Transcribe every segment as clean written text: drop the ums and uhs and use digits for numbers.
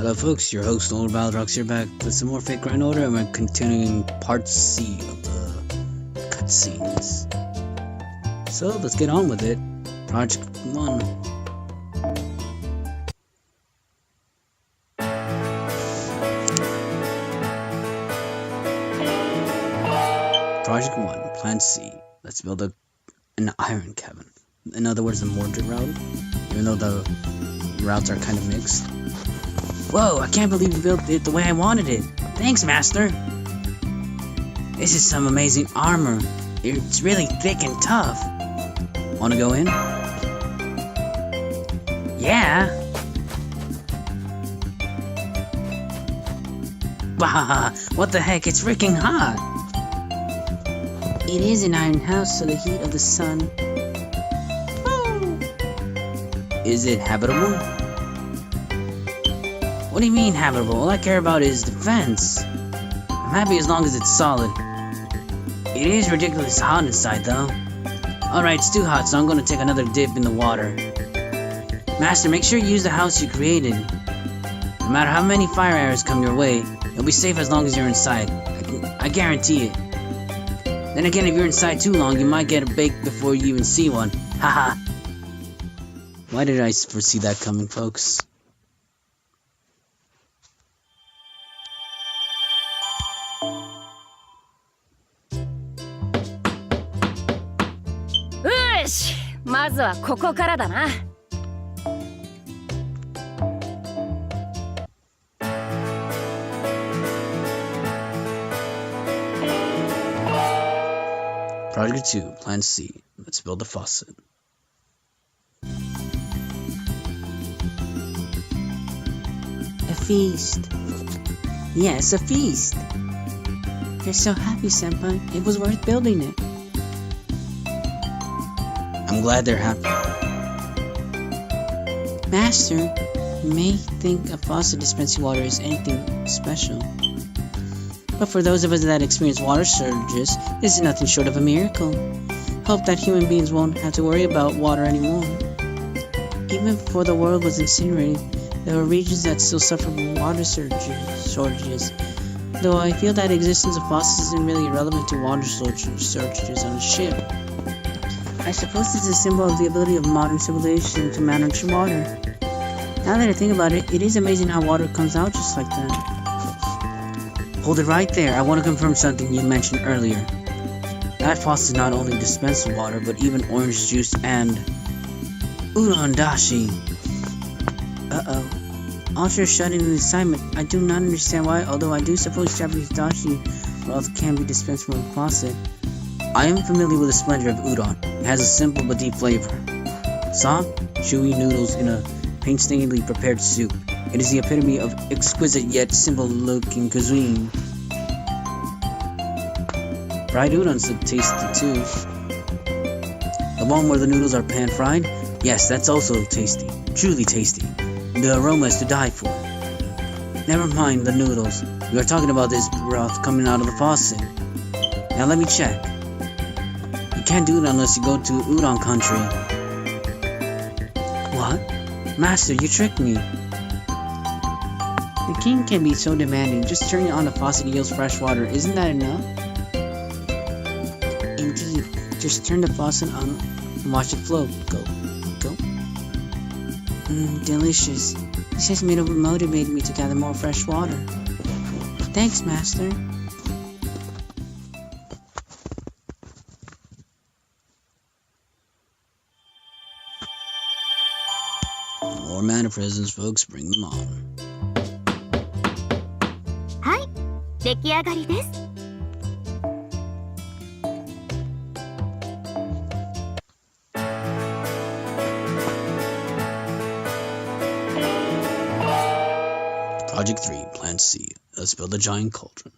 Hello folks, your host Old Baldrox here back with some more Fake Grind Order, and we're continuing part C of the cutscenes. So let's get on with it. Project 1. Project 1, Plan C. Let's build an iron cabin. In other words, a mortar route, even though the routes are kind of mixed. Whoa, I can't believe you built it the way I wanted it. Thanks, Master. This is some amazing armor. It's really thick and tough. Wanna go in? Yeah. Bah, what the heck, it's freaking hot. It is an iron house, so the heat of the sun. Is it habitable? What do you mean habitable? All I care about is defense. I'm happy as long as it's solid. It is ridiculously hot inside though. Alright, it's too hot, so I'm gonna take another dip in the water. Master, make sure you use the house you created. No matter how many fire arrows come your way, you'll be safe as long as you're inside. I guarantee it. Then again, if you're inside too long, you might get baked before you even see one. Haha. Why did I foresee that coming, folks? Project 2, Plan C. Let's build a faucet. A feast. Yes, a feast. You're so happy, Senpai. It was worth building it. I'm glad they're happy. Master, you may think a faucet dispensing water is anything special. But for those of us that experience water shortages, this is nothing short of a miracle. Hope that human beings won't have to worry about water anymore. Even before the world was incinerated, there were regions that still suffer from water shortages. Though I feel that existence of faucets isn't really relevant to water shortages on a ship. I suppose it's a symbol of the ability of modern civilization to manage water. Now that I think about it, it is amazing how water comes out just like that. Hold it right there. I want to confirm something you mentioned earlier. That faucet not only dispenses water, but even orange juice and udon dashi. Uh-oh. After shutting the assignment, I do not understand why, although I do suppose Japanese dashi broth can be dispensed from a faucet. I am familiar with the splendor of udon. It has a simple but deep flavor. Soft, chewy noodles in a painstakingly prepared soup. It is the epitome of exquisite yet simple-looking cuisine. Fried udons look tasty too. The one where the noodles are pan-fried? Yes, that's also tasty. Truly tasty. The aroma is to die for. Never mind the noodles. We are talking about this broth coming out of the faucet. Now let me check. You can't do it unless you go to udon country. What? Master, you tricked me. The king can be so demanding. Just turning on the faucet yields fresh water. Isn't that enough? Indeed. Just turn the faucet on and watch it flow. Go. Delicious. This has motivated me to gather more fresh water. Thanks, Master. More mana presents, folks. Bring them on. 出来上がりです。Project 3, Plan C. Let's build a giant cauldron.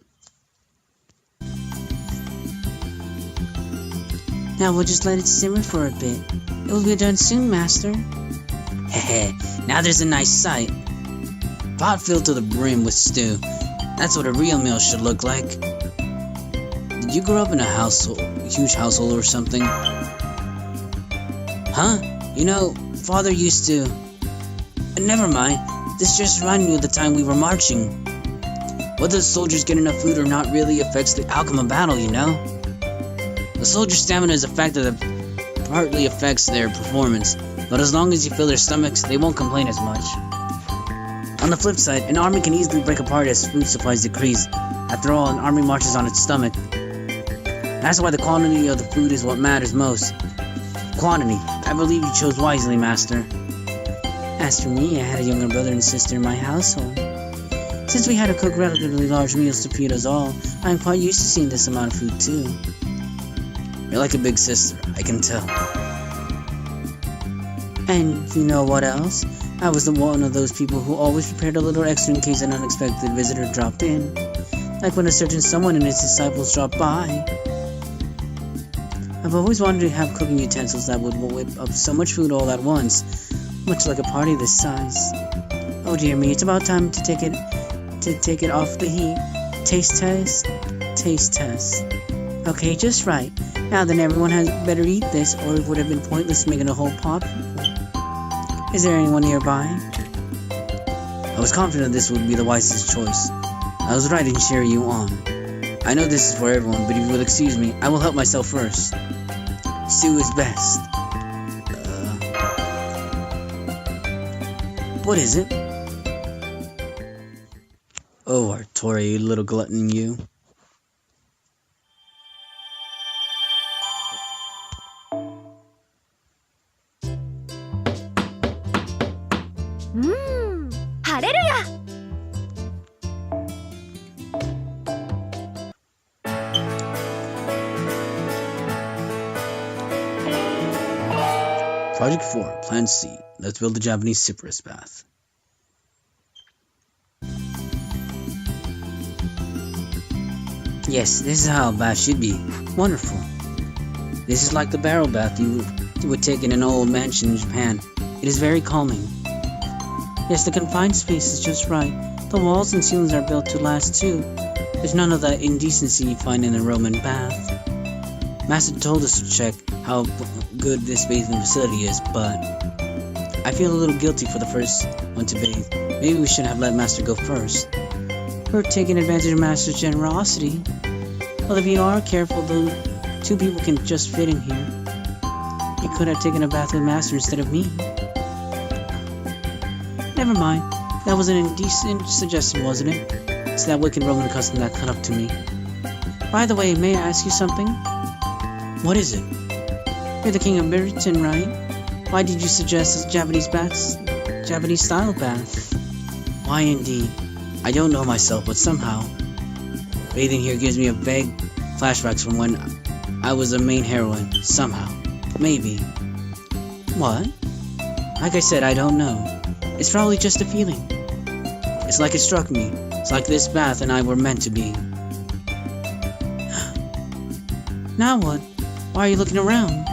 Now we'll just let it simmer for a bit. It will be done soon, Master. Heh, now there's a nice sight. Pot filled to the brim with stew. That's what a real meal should look like. Did you grow up in a huge household or something? Huh? You know, Father used to... Never mind. This just reminded me of the time we were marching. Whether the soldiers get enough food or not really affects the outcome of battle, you know? The soldier's stamina is a factor that partly affects their performance, but as long as you fill their stomachs, they won't complain as much. On the flip side, an army can easily break apart as food supplies decrease. After all, an army marches on its stomach. That's why the quantity of the food is what matters most. Quantity. I believe you chose wisely, Master. As for me, I had a younger brother and sister in my household. Since we had to cook relatively large meals to feed us all, I am quite used to seeing this amount of food too. You're like a big sister, I can tell. And you know what else? I was one of those people who always prepared a little extra in case an unexpected visitor dropped in. Like when a certain someone and his disciples dropped by. I've always wanted to have cooking utensils that would whip up so much food all at once, much like a party this size. Oh dear me, it's about time to take it off the heat. Taste test. Taste test. Okay, just right. Now then, everyone had better eat this, or it would have been pointless making a whole pot. Is there anyone nearby? I was confident this would be the wisest choice. I was right in cheering you on. I know this is for everyone, but if you will excuse me, I will help myself first. Stew is best. What is it? Oh, Arturo, you little glutton, you. Hallelujah! Project 4, Plan C. Let's build a Japanese cypress bath. Yes, this is how a bath should be. Wonderful. This is like the barrel bath you would take in an old mansion in Japan. It is very calming. Yes, the confined space is just right. The walls and ceilings are built to last too. There's none of that indecency you find in a Roman bath. Master told us to check how good this bathing facility is, but I feel a little guilty for the first one to bathe. Maybe we should have let Master go first. We're taking advantage of Master's generosity. Well, if you are careful, though, 2 people can just fit in here. You could have taken a bath with Master instead of me. Never mind. That was an indecent suggestion, wasn't it? It's that wicked Roman custom that caught up to me. By the way, may I ask you something? What is it? You're the king of Britain, right? Why did you suggest a Japanese style bath? Why indeed? I don't know myself, but somehow bathing here gives me a vague flashbacks from when I was the main heroine. Somehow. Maybe. What? Like I said, I don't know. It's probably just a feeling. It's like it struck me. It's like this bath and I were meant to be. Now what? Why are you looking around?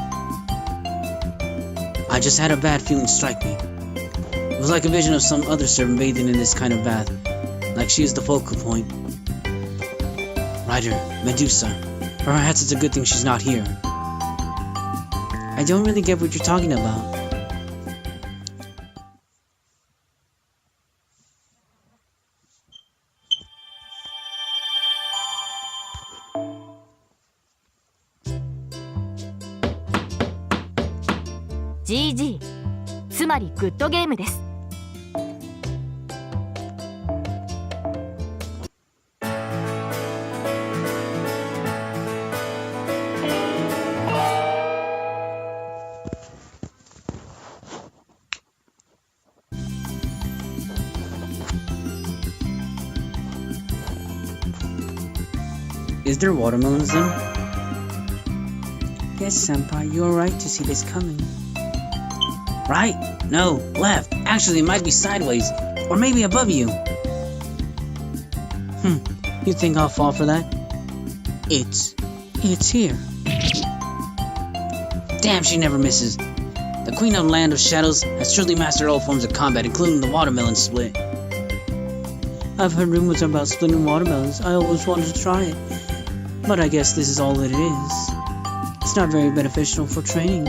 I just had a bad feeling strike me. It was like a vision of some other servant bathing in this kind of bath. Like she is the focal point. Rider, Medusa. Perhaps it's a good thing she's not here. I don't really get what you're talking about. GG つまりグッドゲームです。Is there watermelons then? Yes, Senpai, you are right to see this coming. Right? No, left. Actually, it might be sideways. Or maybe above you. You think I'll fall for that? It's here. Damn, she never misses. The Queen of the Land of Shadows has truly mastered all forms of combat, including the watermelon split. I've heard rumors about splitting watermelons. I always wanted to try it. But I guess this is all it is. It's not very beneficial for training.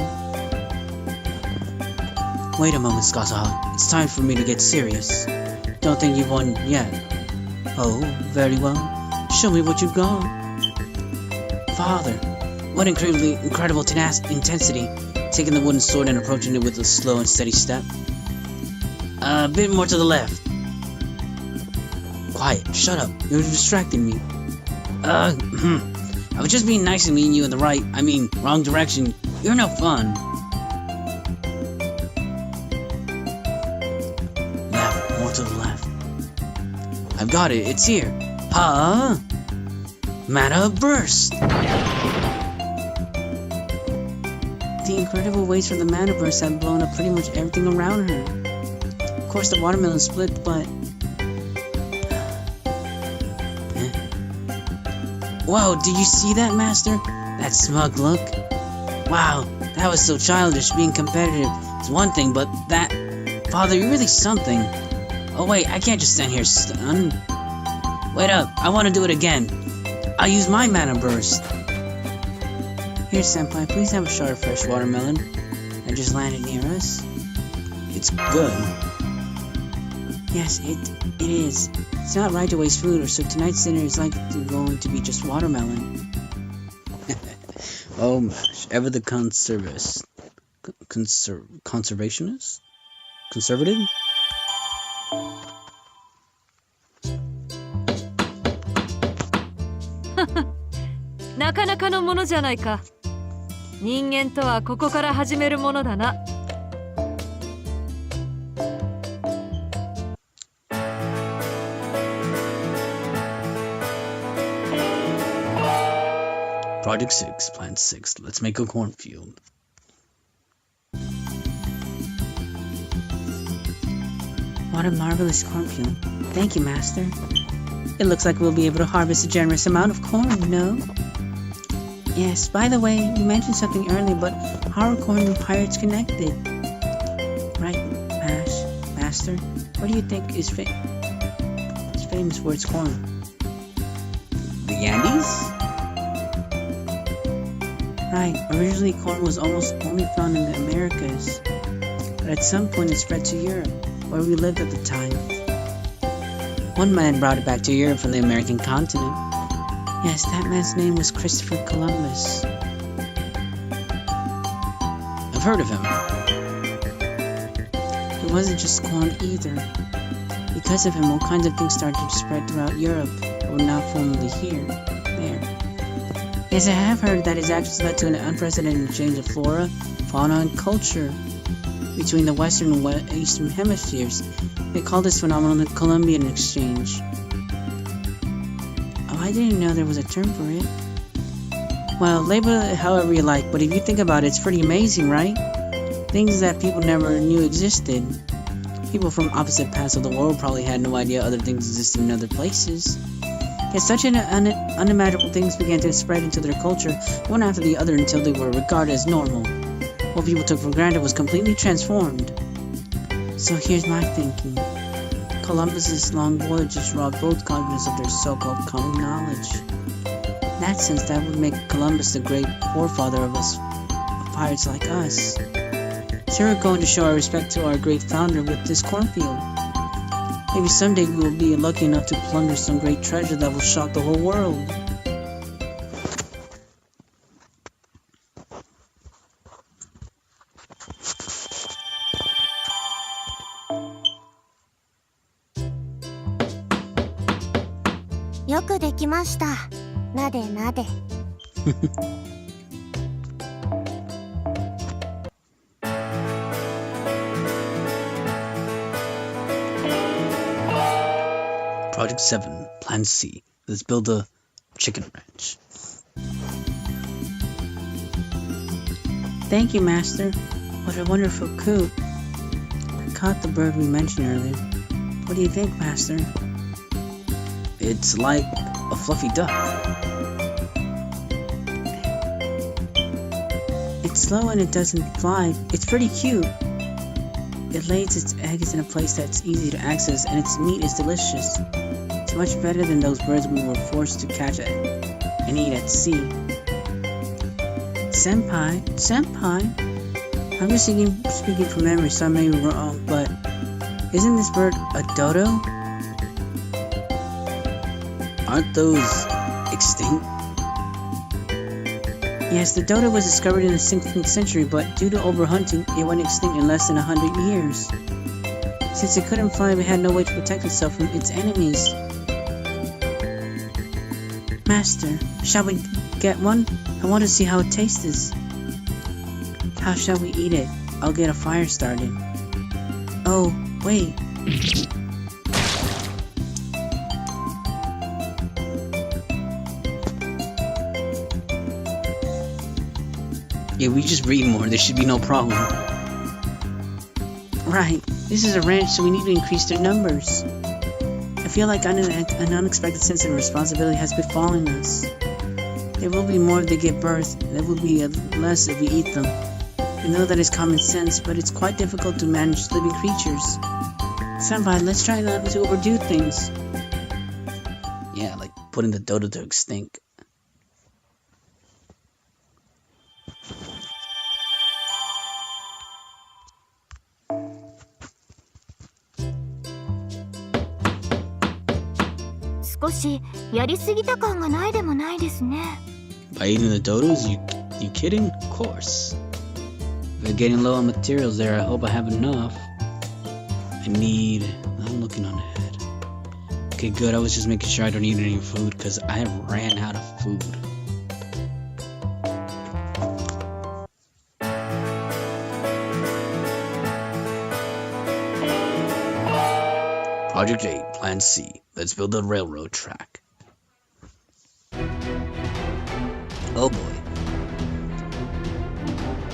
Wait a moment, Skazaha. It's time for me to get serious. Don't think you've won yet. Oh, very well. Show me what you've got. Father, what incredible intensity, taking the wooden sword and approaching it with a slow and steady step. A bit more to the left. Quiet, shut up, you're distracting me. I was just being nice and leading you in the wrong direction. You're no fun. Left, more to the left. I've got it, it's here. Huh? Mana burst! The incredible waves from the mana burst have blown up pretty much everything around her. Of course, the watermelon split, but... Whoa, did you see that, Master? That smug look? Wow, that was so childish. Being competitive is one thing, but that... Father, you're really something. Oh wait, I can't just stand here stunned. Wait up, I want to do it again. I'll use my mana burst. Here, Senpai, please have a shard of fresh watermelon. I just landed near us. It's good. Yes, it is. It's not right to waste food, or so tonight's dinner is likely going to be just watermelon. Oh gosh, ever the conservationist? Conservative? なかなかのものじゃないか。人間とはここから始めるものだな。Project 6, Plan 6. Let's make a cornfield. What a marvelous cornfield. Thank you, Master. It looks like we'll be able to harvest a generous amount of corn, no? Yes, by the way, you mentioned something earlier, but how are corn and pirates connected? Right, Master? What do you think is famous for its corn? The Andes? Right, originally corn was almost only found in the Americas, but at some point it spread to Europe, where we lived at the time. One man brought it back to Europe from the American continent. Yes, that man's name was Christopher Columbus. I've heard of him. It wasn't just corn either. Because of him, all kinds of things started to spread throughout Europe that were now formerly there. Yes, I have heard that his actions led to an unprecedented change of flora, fauna, and culture between the western and eastern hemispheres. They call this phenomenon the Columbian Exchange. Oh, I didn't know there was a term for it. Well, label it however you like, but if you think about it, it's pretty amazing, right? Things that people never knew existed. People from opposite parts of the world probably had no idea other things existed in other places. Yet such unimaginable things began to spread into their culture, one after the other, until they were regarded as normal. What people took for granted was completely transformed. So here's my thinking. Columbus's long voyages robbed both continents of their so-called common knowledge. In that sense, that would make Columbus the great forefather of us, of pirates like us. So we're going to show our respect to our great founder with this cornfield. Maybe someday we will be lucky enough to plunder some great treasure that will shock the whole world. Project 7, Plan C. Let's build a chicken ranch. Thank you, Master. What a wonderful coop. I caught the bird we mentioned earlier. What do you think, Master? It's like a fluffy duck. It's slow and it doesn't fly. It's pretty cute. It lays its eggs in a place that's easy to access, and its meat is delicious. It's much better than those birds we were forced to catch and eat at sea. Senpai, I'm just speaking from memory, so I may be wrong, but Isn't this bird a dodo? Aren't those extinct? Yes, the dodo was discovered in the 16th century, but due to overhunting, it went extinct in less than 100 years. Since it couldn't fly, it had no way to protect itself from its enemies. Master, shall we get one? I want to see how it tastes. How shall we eat it? I'll get a fire started. Oh, wait. Yeah, we just breed more. There should be no problem. Right. This is a ranch, so we need to increase their numbers. I feel like an unexpected sense of responsibility has befallen us. There will be more if they give birth. There will be less if we eat them. I know that is common sense, but it's quite difficult to manage living creatures. Senpai, let's try not to overdo things. Yeah, like putting the dodo to extinct. By eating the dodos? You kidding? Of course. We're getting low on materials there. I hope I have enough. I'm looking on ahead. Okay, good. I was just making sure I don't need any food because I ran out of food. Project 8, Plan C. Let's build a railroad track. Oh boy.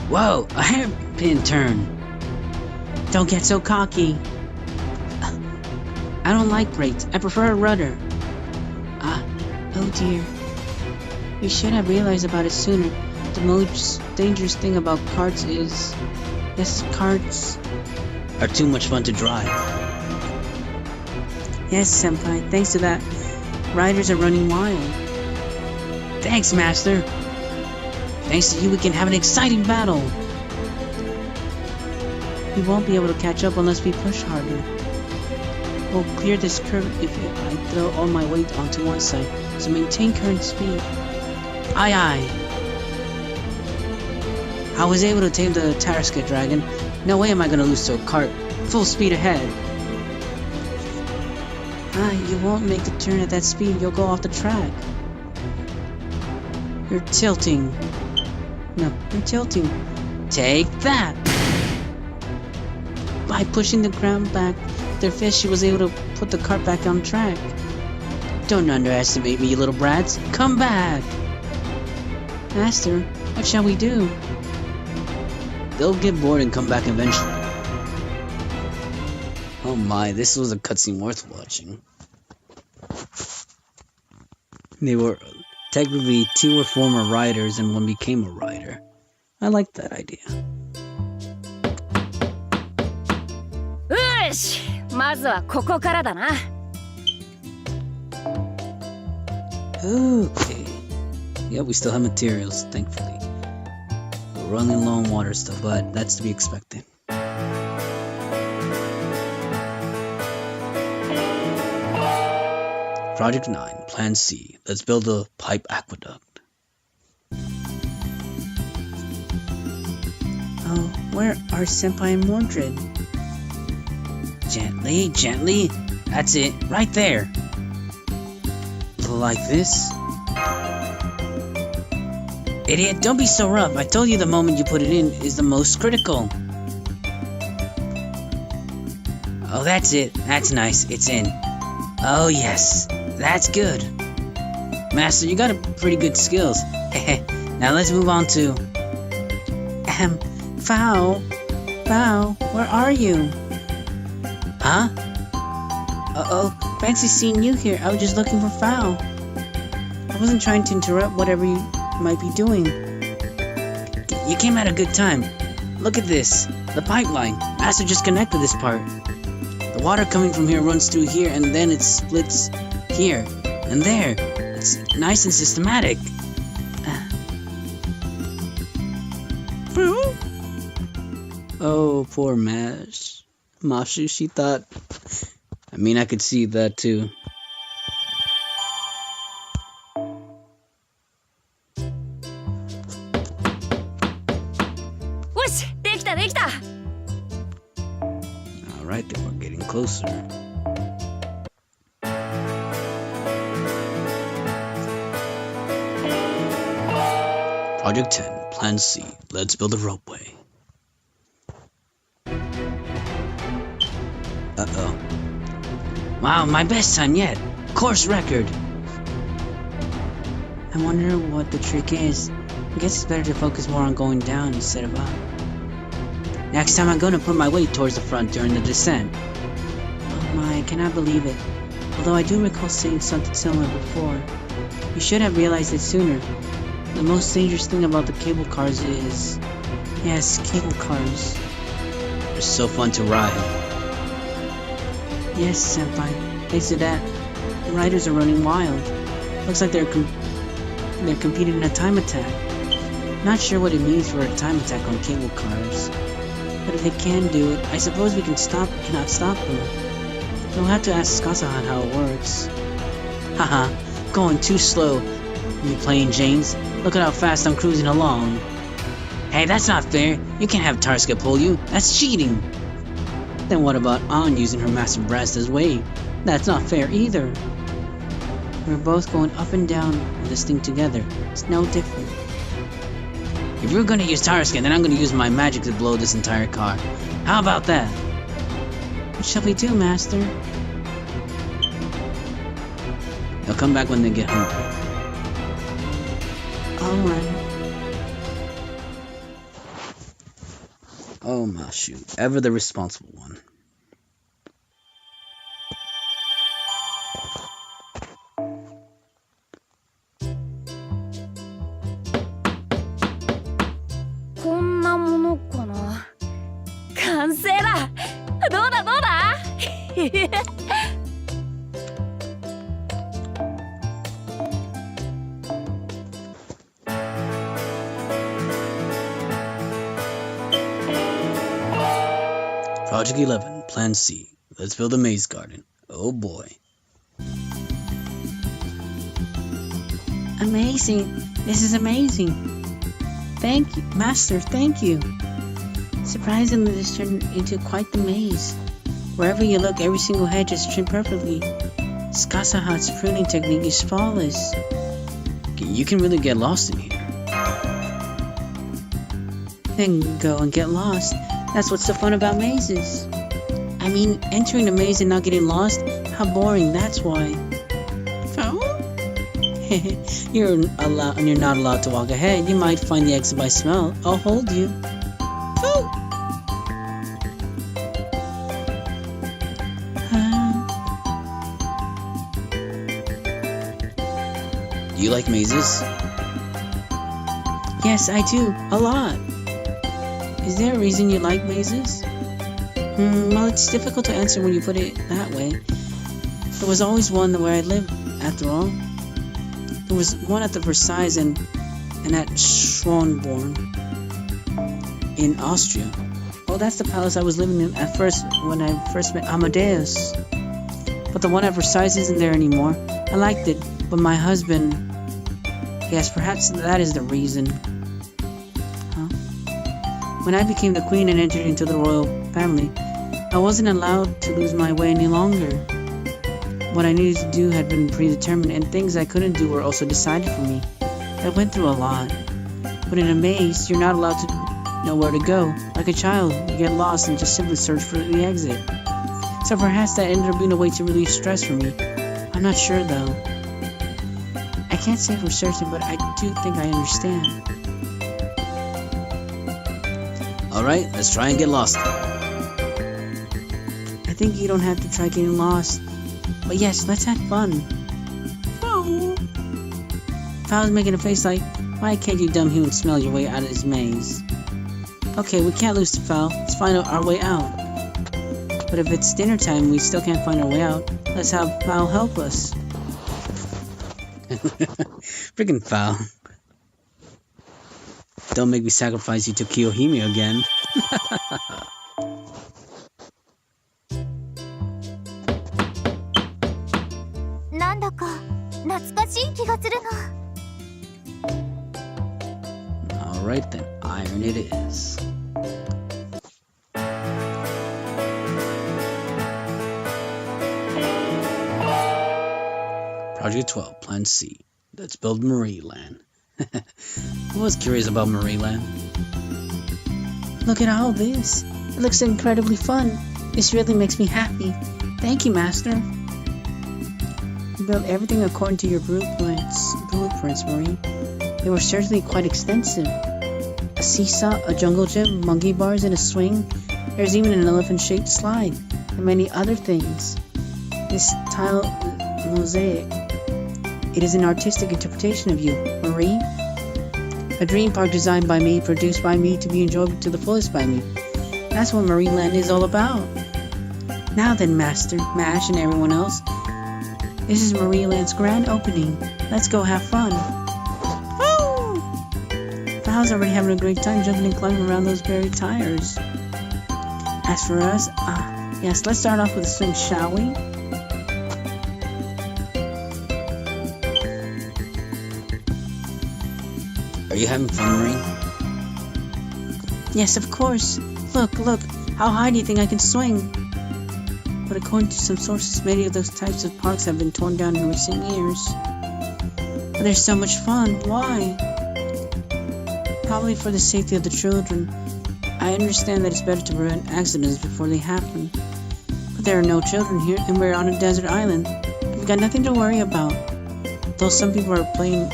Whoa, a hairpin turn. Don't get so cocky. I don't like brakes. I prefer a rudder. Oh dear. We should have realized about it sooner. The most dangerous thing about carts is... Yes, carts are too much fun to drive. Yes, Senpai. Thanks to that, riders are running wild. Thanks, Master. Thanks to you, we can have an exciting battle. We won't be able to catch up unless we push harder. We'll clear this curve if I throw all my weight onto one side, so maintain current speed. Aye aye. I was able to tame the Tarasca dragon. No way am I gonna lose to a cart. Full speed ahead. You won't make the turn at that speed, you'll go off the track. You're tilting. No, you're tilting. Take that! By pushing the ground back with their fist, she was able to put the cart back on track. Don't underestimate me, you little brats. Come back! Master, what shall we do? They'll get bored and come back eventually. Oh my, this was a cutscene worth watching. They were technically 2 were former riders and 1 became a rider. I like that idea. Okay. Yeah, we still have materials, thankfully. We're running low on water stuff, but that's to be expected. Project 9, Plan C. Let's build a pipe aqueduct. Oh, where are Senpai and Mordred? Gently, gently. That's it, right there. Like this? Idiot, don't be so rough. I told you the moment you put it in is the most critical. Oh, that's it. That's nice. It's in. Oh, yes. That's good. Master, you got a pretty good skills. Now let's move on to... Fowl? Fowl, where are you? Huh? Uh-oh, fancy seeing you here. I was just looking for Fowl. I wasn't trying to interrupt whatever you might be doing. You came at a good time. Look at this. The pipeline. Master just connected this part. The water coming from here runs through here and then it splits here and there. It's nice and systematic. Oh, poor Mash. Mashu, she thought. I mean, I could see that too. Alright, then we're getting closer. Project 10, Plan C. Let's build a ropeway. Uh-oh. Wow, my best time yet. Course record. I wonder what the trick is. I guess it's better to focus more on going down instead of up. Next time I'm gonna put my weight towards the front during the descent. Oh my, I cannot believe it. Although I do recall saying something similar before. You should have realized it sooner. The most dangerous thing about the cable cars is... Yes, cable cars. They're so fun to ride. Yes, Senpai. Thanks to that, the riders are running wild. Looks like they're competing in a time attack. Not sure what it means for a time attack on cable cars. But if they can do it, I suppose we cannot stop them. We'll have to ask Skasahan how it works. Haha, going too slow. You playing James? Look at how fast I'm cruising along. Hey, that's not fair. You can't have Tarska pull you. That's cheating. Then what about An using her massive breast as weight? That's not fair either. We're both going up and down on this thing together. It's no different. If you're gonna use Tarska, then I'm gonna use my magic to blow this entire car. How about that? What shall we do, Master? They'll come back when they get hungry. Alright. Oh my shoot, ever the responsible one. Project 11, Plan C. Let's build a maze garden. Oh boy. Amazing. This is amazing. Thank you, Master, thank you. Surprisingly, this turned into quite the maze. Wherever you look, every single hedge is trimmed perfectly. Skasahat's pruning technique is flawless. You can really get lost in here. Then go and get lost. That's what's so fun about mazes. I mean, entering a maze and not getting lost? How boring, that's why. Oh? You're not allowed to walk ahead. You might find the exit by smell. I'll hold you. Oh! Do you like mazes? Yes, I do. A lot. Is there a reason you like mazes? Well, it's difficult to answer when you put it that way. There was always one where I lived, after all. There was one at the Versailles and at Schönborn in Austria. Oh, that's the palace I was living in at first when I first met Amadeus. But the one at Versailles isn't there anymore. I liked it, but my husband... Yes, perhaps that is the reason. When I became the queen and entered into the royal family, I wasn't allowed to lose my way any longer. What I needed to do had been predetermined, and things I couldn't do were also decided for me. I went through a lot. But in a maze, you're not allowed to know where to go. Like a child, you get lost and just simply search for the exit. So perhaps that ended up being a way to relieve stress for me. I'm not sure though. I can't say for certain, but I do think I understand. Alright, let's try and get lost. I think you don't have to try getting lost. But yes, let's have fun. Oh. Pow's making a face like, why can't you dumb human smell your way out of this maze? Okay, we can't lose to Fowl. Let's find our way out. But if it's dinner time and we still can't find our way out, let's have Fowl help us. Freaking Fowl. Don't make me sacrifice you to Kiyohime again. 懐かしい気がするの。 Alright then, iron it is. Project 12, Plan C. Let's build Marie Land. I was curious about Marie Land. Look at all this. It looks incredibly fun. This really makes me happy. Thank you, Master. You built everything according to your blueprints, Marie. They were certainly quite extensive. A seesaw, a jungle gym, monkey bars, and a swing. There's even an elephant-shaped slide, and many other things. This tile mosaic. It is an artistic interpretation of you, Marie. A dream park designed by me, produced by me, to be enjoyed to the fullest by me. That's what Marie Land is all about. Now then, Master, Mash, and everyone else. This is Marie Land's grand opening. Let's go have fun. Woo! Val's already having a great time jumping and climbing around those buried tires. As for us, yes, let's start off with a swing, shall we? Are you having fun, Marie? Yes, of course. Look, how high do you think I can swing? But according to some sources, many of those types of parks have been torn down in recent years. But they're so much fun. Why? Probably for the safety of the children. I understand that it's better to prevent accidents before they happen. But there are no children here, and we're on a desert island. We've got nothing to worry about. Though some people are playing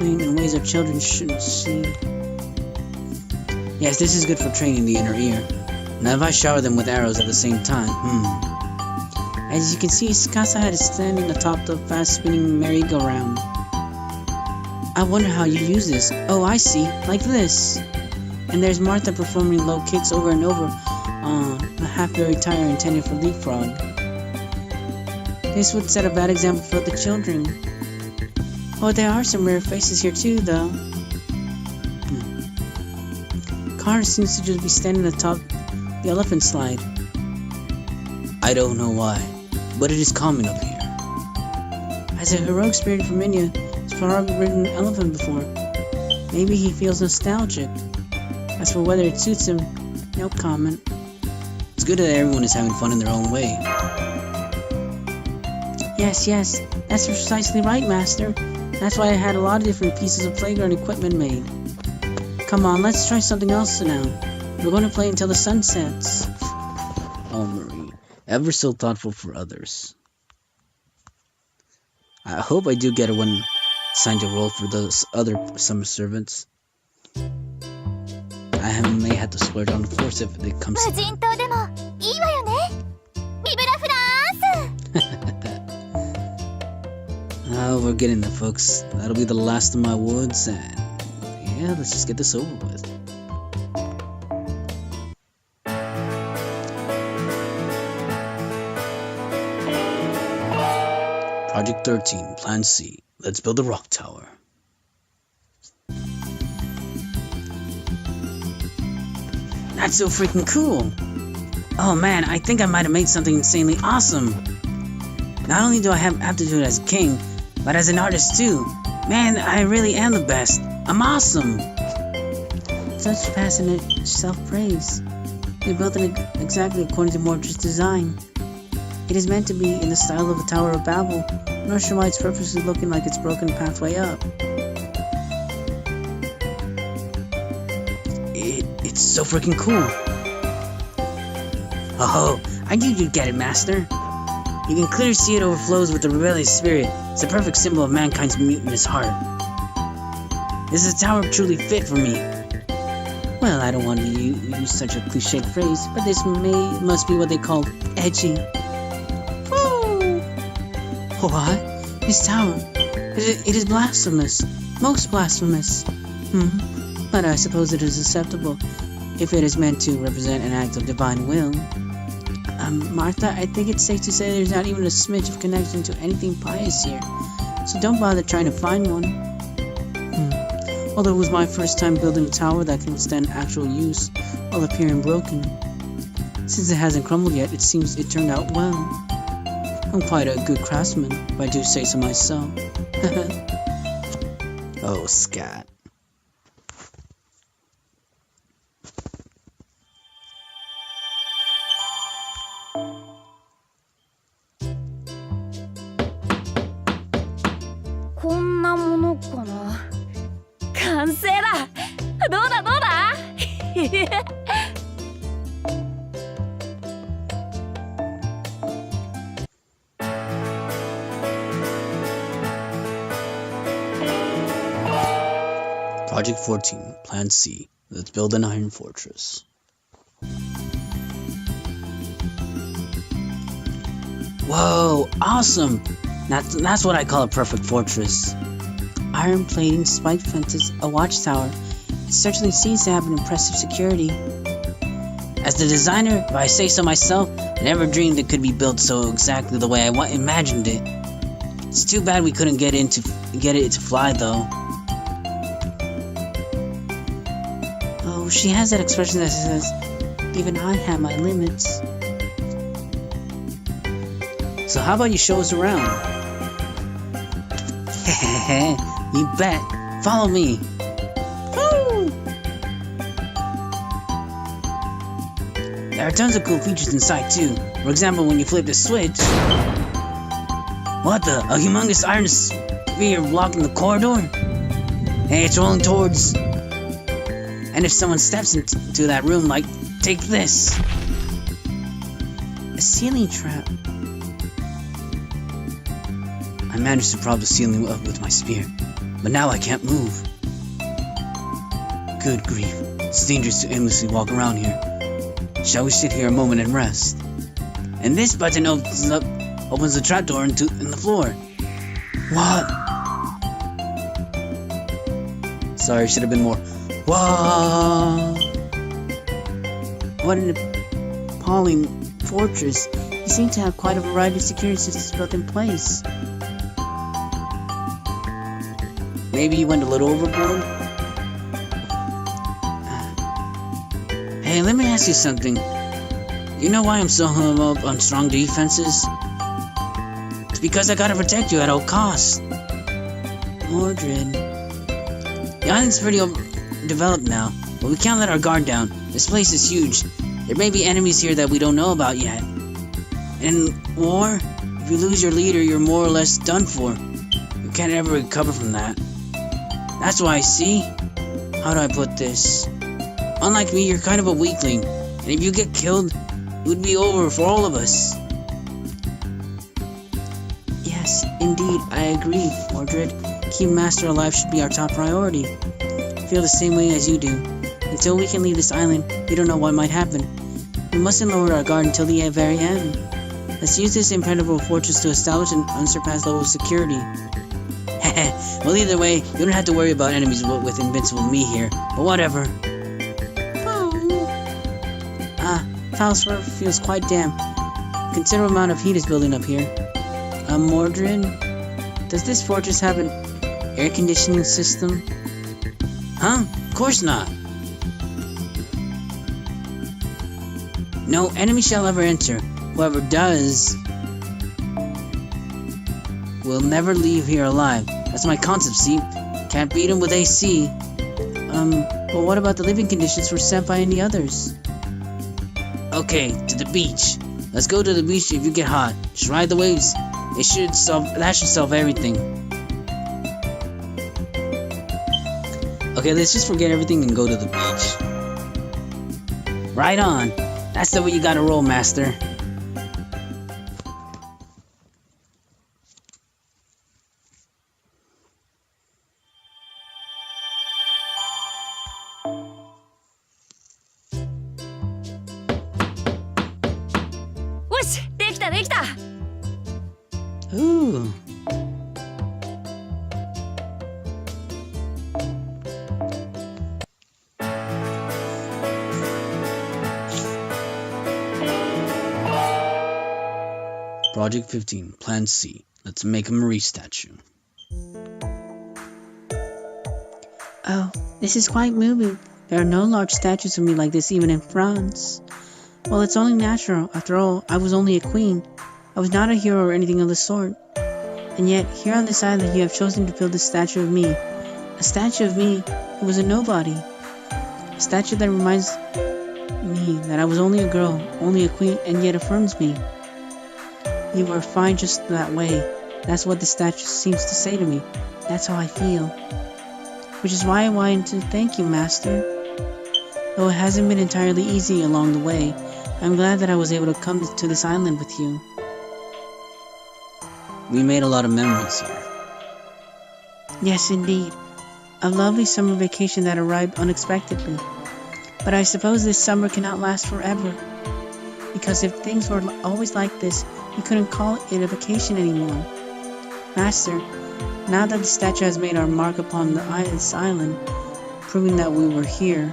in ways that children shouldn't see. Yes, this is good for training the inner ear. Now if I shower them with arrows at the same time, As you can see, Tsukasa is standing atop the fast-spinning merry-go-round. I wonder how you use this. Oh, I see. Like this. And there's Martha performing low kicks over and over on a half-buried tire intended for leapfrog. This would set a bad example for the children. Oh, there are some rare faces here too, though. Connor seems to just be standing atop the elephant slide. I don't know why, but it is common up here. As a heroic spirit from India, he's probably ridden an elephant before. Maybe he feels nostalgic. As for whether it suits him, no comment. It's good that everyone is having fun in their own way. Yes, that's precisely right, Master. That's why I had a lot of different pieces of playground equipment made. Come on, let's try something else now. We're going to play until the sun sets. Oh, Marie, ever so thoughtful for others. I hope I do get a one signed to roll for those other summer servants. I may have to splurge on the force if it comes to that. Oh, we're getting there, folks. That'll be the last of my woods, and yeah, let's just get this over with. Project 13, Plan C. Let's build a rock tower. That's so freaking cool. Oh man, I think I might have made something insanely awesome. Not only do I have to do it as a king, but as an artist too. Man, I really am the best. I'm awesome. Such passionate self-praise. We built it exactly according to Mordred's design. It is meant to be in the style of the Tower of Babel. I'm not sure why it's purposely looking like it's broken pathway up. It's so freaking cool. Oh, I knew you'd get it, Master. You can clearly see it overflows with the rebellious spirit. It's a perfect symbol of mankind's mutinous heart. This is a tower truly fit for me. Well, I don't want to use such a cliched phrase, but this must be what they call edgy. Woo! What? This tower? It is blasphemous. Most blasphemous. But I suppose it is acceptable if it is meant to represent an act of divine will. Martha, I think it's safe to say there's not even a smidge of connection to anything pious here. So don't bother trying to find one. Although it was my first time building a tower that can withstand actual use while appearing broken. Since it hasn't crumbled yet, it seems it turned out well. I'm quite a good craftsman, if I do say so myself. Oh, scat. Project 14, Plan C. Let's build an iron fortress. Whoa, awesome! That's what I call a perfect fortress. Iron plating, spiked fences, a watchtower. It certainly seems to have an impressive security. As the designer, if I say so myself, I never dreamed it could be built so exactly the way I imagined it. It's too bad we couldn't get it to fly though. Oh, she has that expression that says, even I have my limits. So how about you show us around? You bet. Follow me. Woo! There are tons of cool features inside too. For example, when you flip the switch... What the? A humongous iron sphere blocking the corridor? Hey, it's rolling towards... And if someone steps into that room, like, take this. A ceiling trap. I managed to prop the ceiling up with my spear, but now I can't move. Good grief, it's dangerous to aimlessly walk around here. Shall we sit here a moment and rest? And this button opens the trapdoor in the floor. What? Sorry, should have been more. Whoa! What an appalling fortress. You seem to have quite a variety of security systems built in place. Maybe you went a little overboard? Hey, let me ask you something. You know why I'm so hung up on strong defenses? It's because I gotta protect you at all costs. Mordred. The island's pretty developed now, but we can't let our guard down. This place is huge. There may be enemies here that we don't know about yet. In war, if you lose your leader, you're more or less done for. You can't ever recover from that. That's why, see? How do I put this? Unlike me, you're kind of a weakling, and if you get killed, it would be over for all of us. Yes, indeed, I agree, Mordred. Keeping Master alive should be our top priority. I feel the same way as you do. Until we can leave this island, we don't know what might happen. We mustn't lower our guard until the very end. Let's use this impenetrable fortress to establish an unsurpassed level of security. Well, either way, you don't have to worry about enemies with invincible me here, but whatever. Falsworth feels quite damp. A considerable amount of heat is building up here. Mordred, does this fortress have an air conditioning system? Huh? Of course not. No enemy shall ever enter. Whoever does will never leave here alive. That's my concept, see? Can't beat him with AC. But what about the living conditions for Senpai and the others? Okay, to the beach. Let's go to the beach if you get hot. Just ride the waves. That should solve everything. Okay, let's just forget everything and go to the beach. Right on. That's the way you gotta roll, master. Ooh. Project 15, Plan C. Let's make a Marie statue. Oh, this is quite moving. There are no large statues of me like this even in France. Well, it's only natural. After all, I was only a queen. I was not a hero or anything of the sort. And yet, here on this island, you have chosen to build a statue of me. A statue of me who was a nobody. A statue that reminds me that I was only a girl, only a queen, and yet affirms me. You were fine just that way. That's what the statue seems to say to me. That's how I feel. Which is why I wanted to thank you, Master. Though it hasn't been entirely easy along the way, I'm glad that I was able to come to this island with you. We made a lot of memories here. Yes, indeed. A lovely summer vacation that arrived unexpectedly. But I suppose this summer cannot last forever. Because if things were always like this, you couldn't call it a vacation anymore. Master, now that the statue has made our mark upon this island, proving that we were here,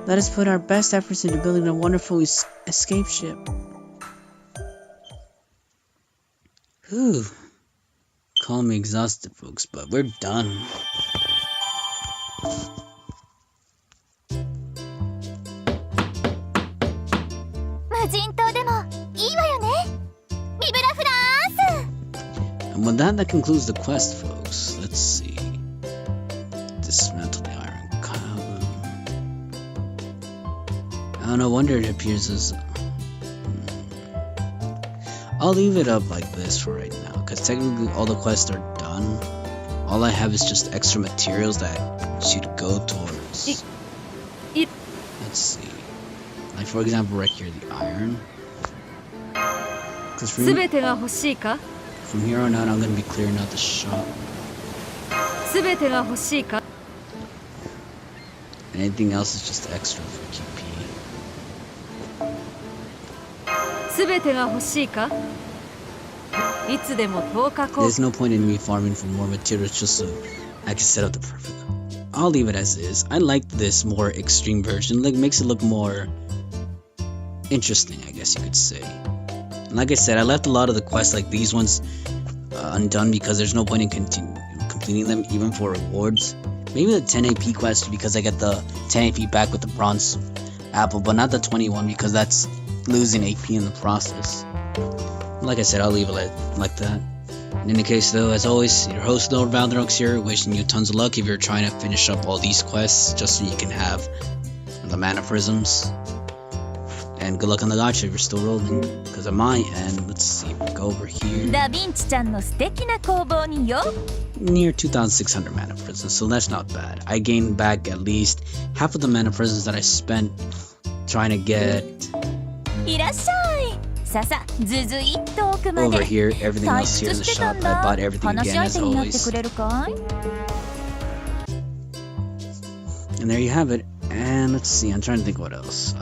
let us put our best efforts into building a wonderful escape ship. Whew. Call me exhausted, folks, but we're done. 無人島でもいいわよね。ビブラフランス。 And with that concludes the quest, folks. Let's see. Dismantle the iron column. Oh, no wonder it appears as... I'll leave it up like this for right now, because technically all the quests are done. All I have is just extra materials that should go towards... Let's see. Like for example right here, the iron. Because from here on out I'm going to be clearing out the shop. Anything else is just extra for GP. There's no point in me farming for more materials just so I can set up the perfect. I'll leave it as is. I like this more extreme version. Like makes it look more interesting, I guess you could say. And like I said, I left a lot of the quests like these ones undone because there's no point in completing them even for rewards. Maybe the 10 AP quest because I get the 10 AP back with the bronze apple, but not the 21 because that's losing AP in the process. Like I said, I'll leave it like that. In any case though, as always, your host Lord Valderox here, wishing you tons of luck if you're trying to finish up all these quests just so you can have the mana prisms. And good luck on the gacha if you're still rolling. Because on my end, let's see, we'll go over here. ダヴィンチちゃんの素敵な工房によ。 Near 2,600 mana prisms, so that's not bad. I gained back at least half of the mana prisms that I spent trying to get いらっしゃい。ささ、ずずいっと奥まで。 over here. Everything else here in the 退屈してた shop, ん I だ。 bought everything 話し again 相 as 手になって always. くれるかい？ And there you have it. And let's see, I'm trying to think what else.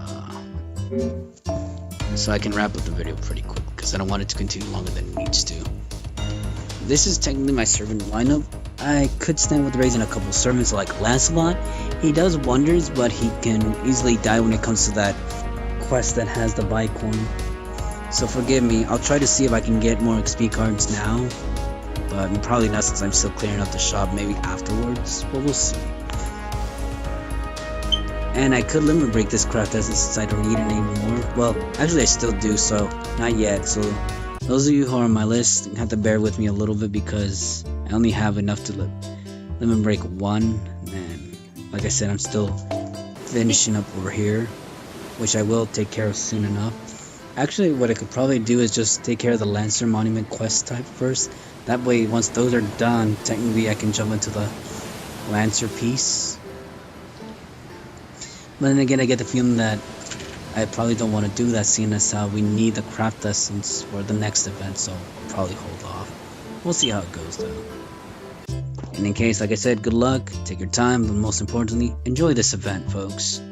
So I can wrap up the video pretty quick because I don't want it to continue longer than it needs to. This is technically my servant lineup. I could stand with raising a couple servants like Lancelot. He does wonders, but he can easily die when it comes to that quest that has the Bicorn. So forgive me, I'll try to see if I can get more XP cards now. But probably not since I'm still clearing up the shop, maybe afterwards. But we'll see. And I could limit break this craft as since I don't need it anymore. Well, actually I still do, so not yet. So those of you who are on my list have to bear with me a little bit because I only have enough to limit break one. And like I said, I'm still finishing up over here, which I will take care of soon enough. Actually, what I could probably do is just take care of the Lancer Monument quest type first. That way, once those are done, technically I can jump into the Lancer piece. But then again, I get the feeling that I probably don't want to do that, seeing as how we need the craft essence for the next event, so I'll probably hold off. We'll see how it goes though. And in case, like I said, good luck, take your time, but most importantly, enjoy this event, folks.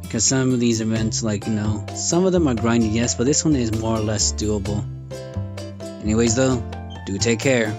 Because some of these events, like, you know, some of them are grindy, yes, but this one is more or less doable. Anyways though, do take care.